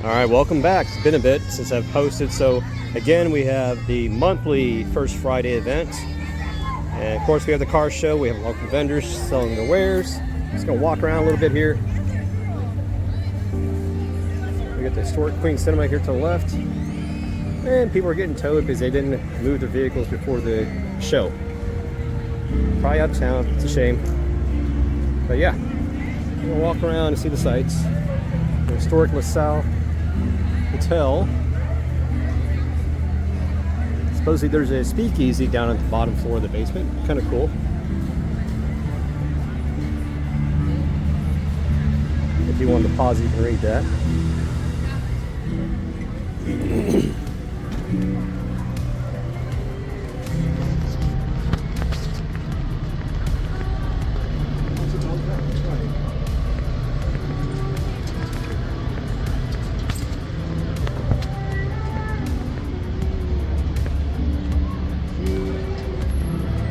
All right, welcome back. It's been a bit since I've posted. So again, we have the monthly First Friday event. And of course we have the car show. We have local vendors selling their wares. Just gonna walk around a little bit here. We got the historic Queen Cinema here to the left. And people are getting towed because they didn't move their vehicles before the show. Probably out of town, it's a shame. But yeah, we'll walk around and see the sights. The historic LaSalle Hotel. Supposedly there's a speakeasy down at the bottom floor of the basement. Kind of cool. If you wanted to pause, you can read that.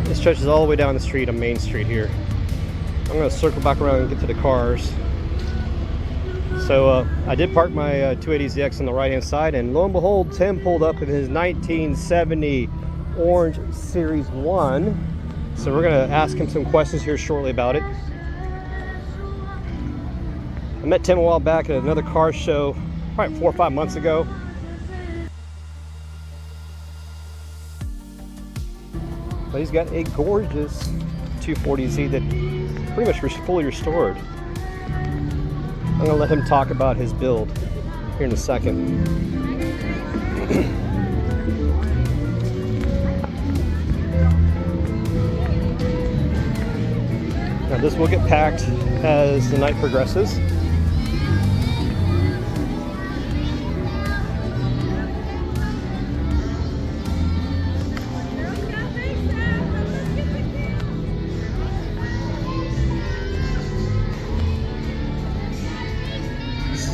This stretches all the way down the street on Main Street here. I'm going to circle back around and get to the cars. So I did park my 280ZX on the right hand side, and lo and behold, Tim pulled up in his 1970 orange Series 1. So we're going to ask him some questions here shortly about it. I met Tim a while back at another car show, probably 4 or 5 months ago. But he's got a gorgeous 240Z that pretty much fully restored. I'm gonna let him talk about his build here in a second. Now this will get packed as the night progresses.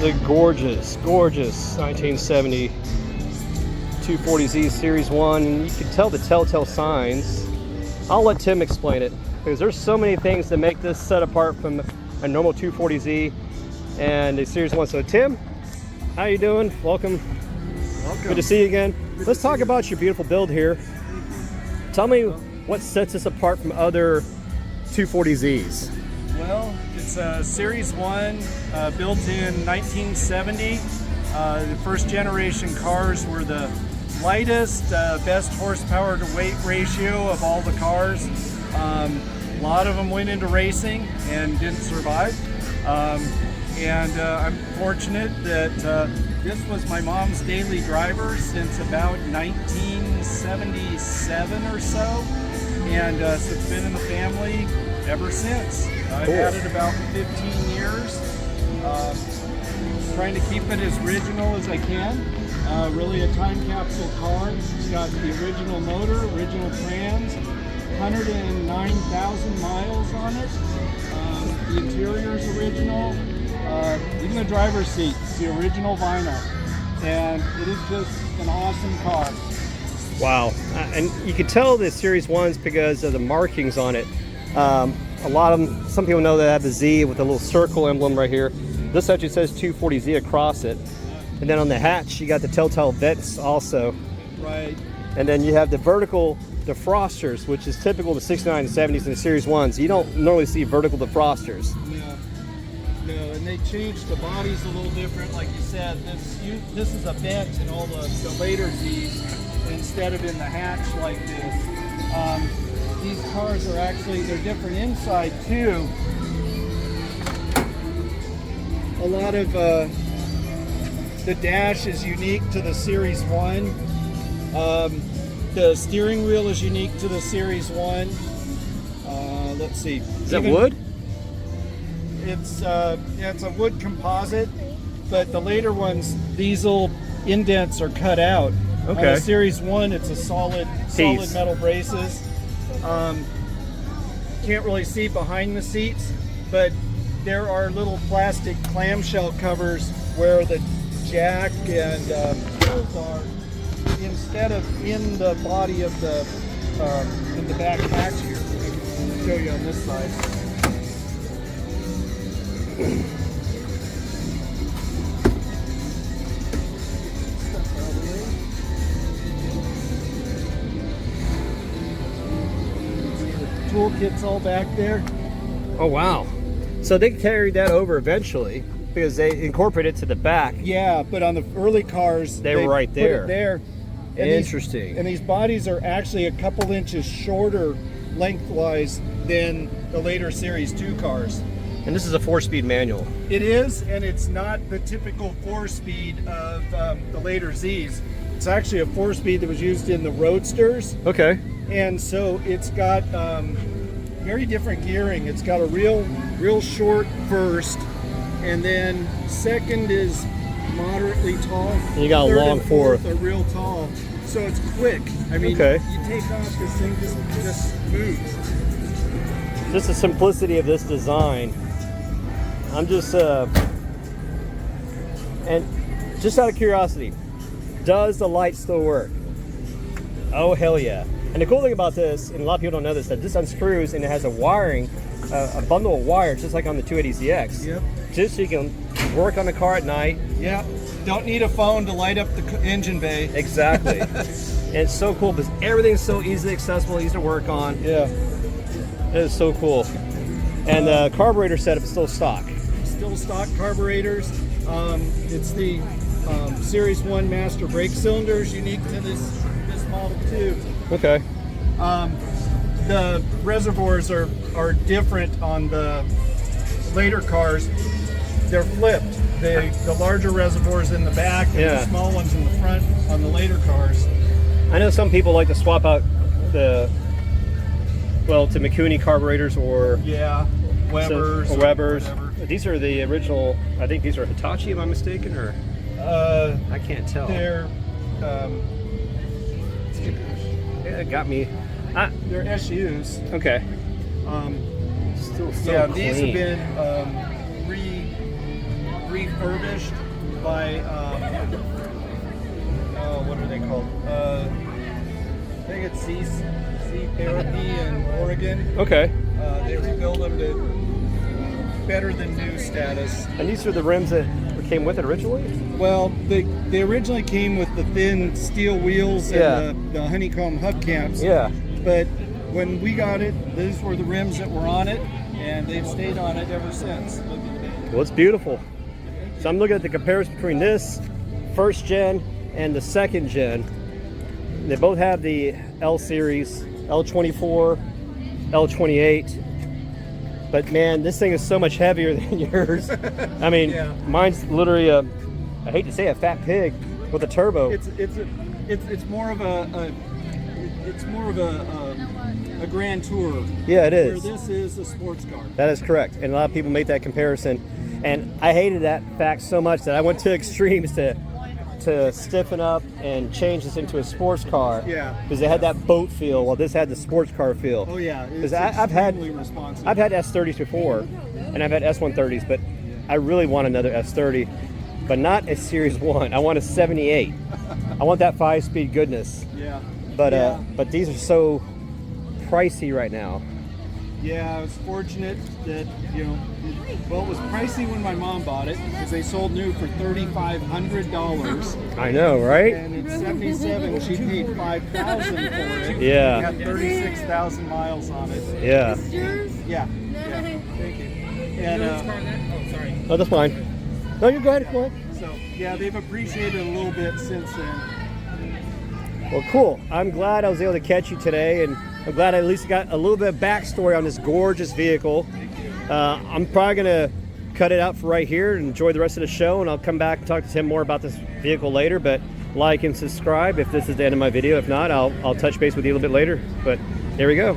The gorgeous 1970 240Z Series 1. You can tell the telltale signs. I'll let Tim explain it because there's so many things that make this set apart from a normal 240Z and a Series 1. So Tim, how you doing? Welcome. Good to see you again. Let's talk about your beautiful build here. Tell me what sets this apart from other 240Zs. Well, it's a Series 1 built in 1970. The first generation cars were the lightest, best horsepower to weight ratio of all the cars. A lot of them went into racing and didn't survive. I'm fortunate that this was my mom's daily driver since about 1977 or so. And so it's been in the family ever since. I've had it about 15 years. Trying to keep it as original as I can. Really a time capsule car. It's got the original motor, original trans, 109,000 miles on it. The interior is original. Even the driver's seat is the original vinyl. And it is just an awesome car. Wow. And you can tell the Series 1s because of the markings on it. A lot of them, some people know they have the Z with a little circle emblem right here. This actually says 240Z across it. And then on the hatch, you got the telltale vents also. Right. And then you have the vertical defrosters, which is typical of the 69 and 70s and the Series 1s. You don't normally see vertical defrosters. No, and they changed the bodies a little different. Like you said, this is a vent in all the later Zs instead of in the hatch like this. These cars are actually, they're different inside too. A lot of the dash is unique to the Series 1. The steering wheel is unique to the Series 1. Let's see. Is that wood? It's a wood composite, but the later ones, these little indents are cut out. Okay. On the Series 1, it's a solid metal braces. Can't really see behind the seats, but there are little plastic clamshell covers where the jack and wheels are instead of in the body of the in the back hatch here. I'll show you on this side. toolkit's all back there. Oh wow! So they carried that over eventually because they incorporated it to the back. Yeah, but on the early cars, They were right put there. it there. And Interesting. These bodies are actually a couple inches shorter lengthwise than the later Series 2 cars. And this is a 4-speed manual. It is, and it's not the typical 4-speed of the later Zs. It's actually a 4-speed that was used in the Roadsters. Okay. And so it's got very different gearing. It's got a real short first, and then second is moderately tall. And you got a Third long and fourth fourth. are real tall. So it's quick. I mean, Okay. you take off, this thing just moves. Just the simplicity of this design. I'm just, and just out of curiosity, does the light still work? Oh, hell yeah. And the cool thing about this, and a lot of people don't know this, that this unscrews and it has a wiring, a bundle of wires, just like on the 280ZX. Yep. Just so you can work on the car at night. Yeah. Don't need a phone to light up the engine bay. Exactly. And it's so cool because everything's so easily accessible, easy to work on. Yeah. It is so cool. And the carburetor setup is still stock. Still stock carburetors. It's the Series 1 master brake cylinders, unique to this model too. Okay. The reservoirs are different on the later cars. They're flipped. The larger reservoirs in the back and Yeah. the small ones in the front on the later cars. I know some people like to swap out to Mikuni carburetors or Yeah, Weber's. or Weber's. whatever. These are the original. I think these are Hitachi. Am I mistaken? Or I can't tell. They're Yeah, it got me. they're SUs. Okay. Still so clean. These have been refurbished by what are they called? I think it's C Therapy in Oregon. Okay. They rebuild them to better than new status. And these are the rims that came with it originally? Well, they originally came with the thin steel wheels Yeah. and the honeycomb hubcaps. Yeah. But when we got it, these were the rims that were on it, and they've stayed on it ever since. Well, it's beautiful. So I'm looking at the comparison between this first gen and the second gen. They both have the L series, L24, L28. But man, this thing is so much heavier than yours. I mean, Yeah. mine's literally I hate to say a fat pig with a turbo. It's more of a Grand Tour. Yeah, it is. Where this is a sports car. That is correct. And a lot of people make that comparison. And I hated that fact so much that I went to extremes to stiffen up and change this into a sports car. Yeah. Because it had that boat feel, while this had the sports car feel. Oh yeah, Because it's I've had responsive. S30s before, and I've had S130s, but I really want another S30, but not a Series 1. I want a 78. I want that 5-speed goodness. Yeah. But these are so pricey right now. Yeah, I was fortunate that, it was pricey when my mom bought it because they sold new for $3,500. I know, right? And in '77, she paid $5,000 for it. Yeah. It had 36,000 miles on it. Yeah. Yeah. Thank you. And sorry. Oh, that's fine. No, you go ahead. Go ahead. So yeah, they've appreciated it a little bit since then. Well, cool. I'm glad I was able to catch you today, and I'm glad I at least got a little bit of backstory on this gorgeous vehicle. I'm probably going to cut it out for right here and enjoy the rest of the show, and I'll come back and talk to Tim more about this vehicle later. But like and subscribe if this is the end of my video. If not, I'll touch base with you a little bit later. But there we go.